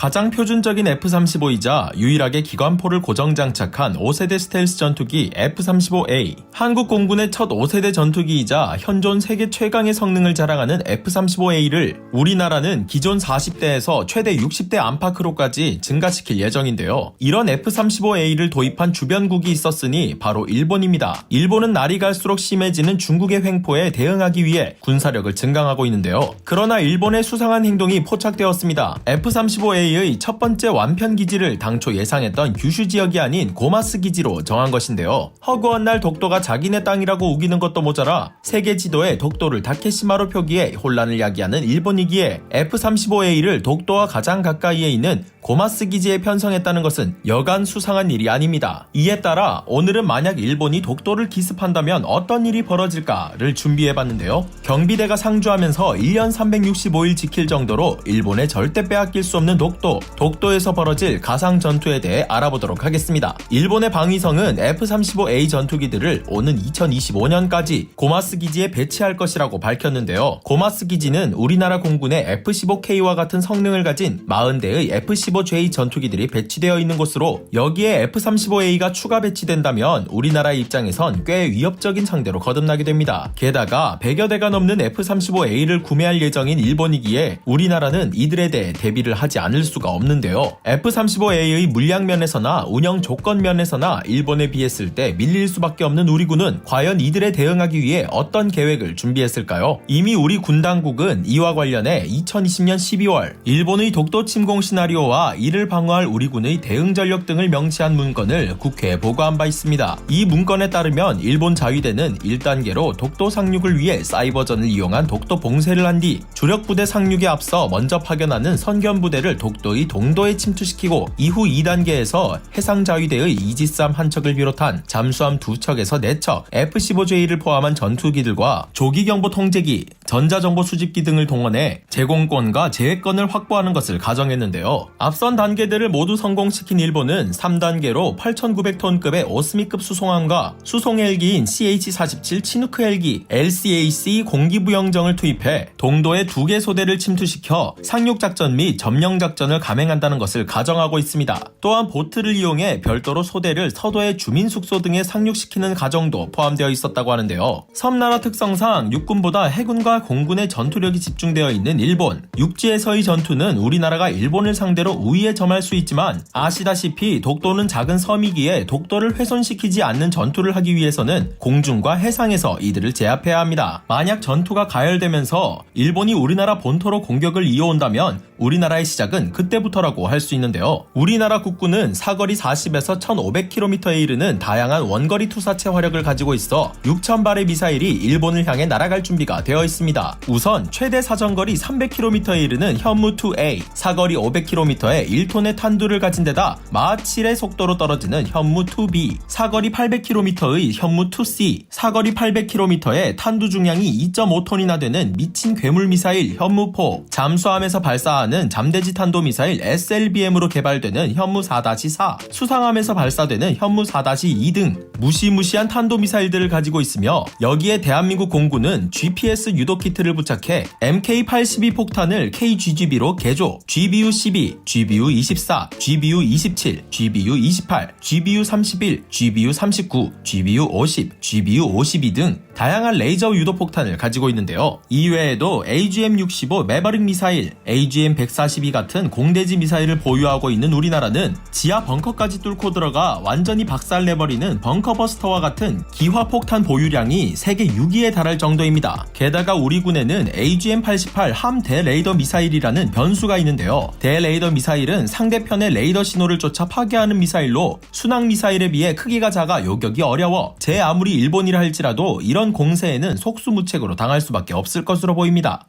가장 표준적인 F-35이자 유일하게 기관포를 고정 장착한 5세대 스텔스 전투기 F-35A. 한국 공군의 첫 5세대 전투기이자 현존 세계 최강의 성능을 자랑하는 F-35A를 우리나라는 기존 40대에서 최대 60대 안팎으로까지 증가시킬 예정인데요. 이런 F-35A를 도입한 주변국이 있었으니 바로 일본입니다. 일본은 날이 갈수록 심해지는 중국의 횡포에 대응하기 위해 군사력을 증강하고 있는데요. 그러나 일본의 수상한 행동이 포착되었습니다. F-35A의 첫 번째 완편 기지를 당초 예상했던 규슈 지역이 아닌 고마스 기지로 정한 것인데요. 허구한 날 독도가 자기네 땅이라고 우기는 것도 모자라 세계 지도에 독도를 다케시마로 표기해 혼란을 야기하는 일본이기에 F-35A를 독도와 가장 가까이에 있는 고마스 기지에 편성했다는 것은 여간 수상한 일이 아닙니다. 이에 따라 오늘은 만약 일본이 독도를 기습한다면 어떤 일이 벌어질까를 준비해봤는데요. 경비대가 상주하면서 1년 365일 지킬 정도로 일본에 절대 빼앗길 수 없는 독도에서 벌어질 가상 전투에 대해 알아보도록 하겠습니다. 일본의 방위성은 F-35A 전투기들을 오는 2025년까지 고마스 기지에 배치할 것이라고 밝혔는데요. 고마스 기지는 우리나라 공군의 F-15K와 같은 성능을 가진 40대의 F-15J 전투기들이 배치되어 있는 곳으로 여기에 F-35A가 추가 배치된다면 우리나라의 입장에선 꽤 위협적인 상대로 거듭나게 됩니다. 게다가 100여 대가 넘는 F-35A를 구매할 예정인 일본이기에 우리나라는 이들에 대해 대비를 하지 않을 수가 없는데요. F-35A의 물량 면에서나 운영 조건 면에서나 일본에 비했을 때 밀릴 수밖에 없는 우리 군은 과연 이들에 대응하기 위해 어떤 계획을 준비했을까요? 이미 우리 군 당국은 이와 관련해 2020년 12월 일본의 독도 침공 시나리오와 이를 방어할 우리 군의 대응 전력 등을 명시한 문건을 국회에 보고한 바 있습니다. 이 문건에 따르면 일본 자위대는 1단계로 독도 상륙을 위해 사이버전을 이용한 독도 봉쇄를 한 뒤 주력 부대 상륙에 앞서 먼저 파견하는 선견 부대를 독도의 동도에 침투시키고 이후 2단계에서 해상 자위대의 이지스함 한 척을 비롯한 잠수함 2척에서 4척, F-15J를 포함한 전투기들과 조기경보 통제기, 전자정보 수집기 등을 동원해 제공권과 제해권을 확보하는 것을 가정했는데요. 앞선 단계들을 모두 성공시킨 일본은 3단계로 8,900톤급의 오스미급 수송함과 수송 헬기인 CH-47 치누크 헬기, LCAC 공기부영정을 투입해 동도에 2개 소대를 침투시켜 상륙작전 및 점령작전을 감행한다는 것을 가정하고 있습니다. 또한 보트를 이용해 별도로 소대를 서도의 주민 숙소 등에 상륙시키는 가정도 포함되어 있었다고 하는데요. 섬나라 특성상 육군보다 해군과 공군의 전투력이 집중되어 있는 일본, 육지에서의 전투는 우리나라가 일본을 상대로 우위에 점할 수 있지만 아시다시피 독도는 작은 섬이기에 독도를 훼손시키지 않는 전투를 하기 위해서는 공중과 해상에서 이들을 제압해야 합니다. 만약 전투가 가열되면서 일본이 우리나라 본토로 공격을 이어온다면 우리나라의 시작은 그때부터라고 할 수 있는데요. 우리나라 국군은 사거리 40에서 1500km에 이르는 다양한 원거리 투사체 화력을 가지고 있어 6000발의 미사일이 일본을 향해 날아갈 준비가 되어 있습니다. 우선 최대 사정거리 300km에 이르는 현무-2A, 사거리 500km에 1톤의 탄두를 가진 데다 마하 7의 속도로 떨어지는 현무-2B, 사거리 800km의 현무-2C, 사거리 800km에 탄두 중량이 2.5톤이나 되는 미친 괴물 미사일 현무-4, 잠수함에서 발사하는 잠대지 탄도미사일 SLBM으로 개발되는 현무-4-4, 수상함에서 발사되는 현무-4-2 등 무시무시한 탄도미사일들을 가지고 있으며 여기에 대한민국 공군은 GPS 유도 키트를 부착해 MK-82 폭탄을 KGGB로 개조, GBU-12, GBU-24, GBU-27, GBU-28, GBU-31, GBU-39, GBU-50, GBU-52 등 다양한 레이저 유도 폭탄을 가지고 있는데요. 이외에도 AGM-65 매버릭 미사일, AGM-142 같은 공대지 미사일을 보유하고 있는 우리나라는 지하 벙커까지 뚫고 들어가 완전히 박살내버리는 벙커버스터와 같은 기화폭탄 보유량이 세계 6위에 달할 정도입니다. 게다가 우리 군에는 AGM-88 함 대레이더 미사일이라는 변수가 있는데요. 대레이더 미사일은 상대편의 레이더 신호를 쫓아 파괴하는 미사일로 순항 미사일에 비해 크기가 작아 요격이 어려워 제 아무리 일본이라 할지라도 이런 공세에는 속수무책으로 당할 수밖에 없을 것으로 보입니다.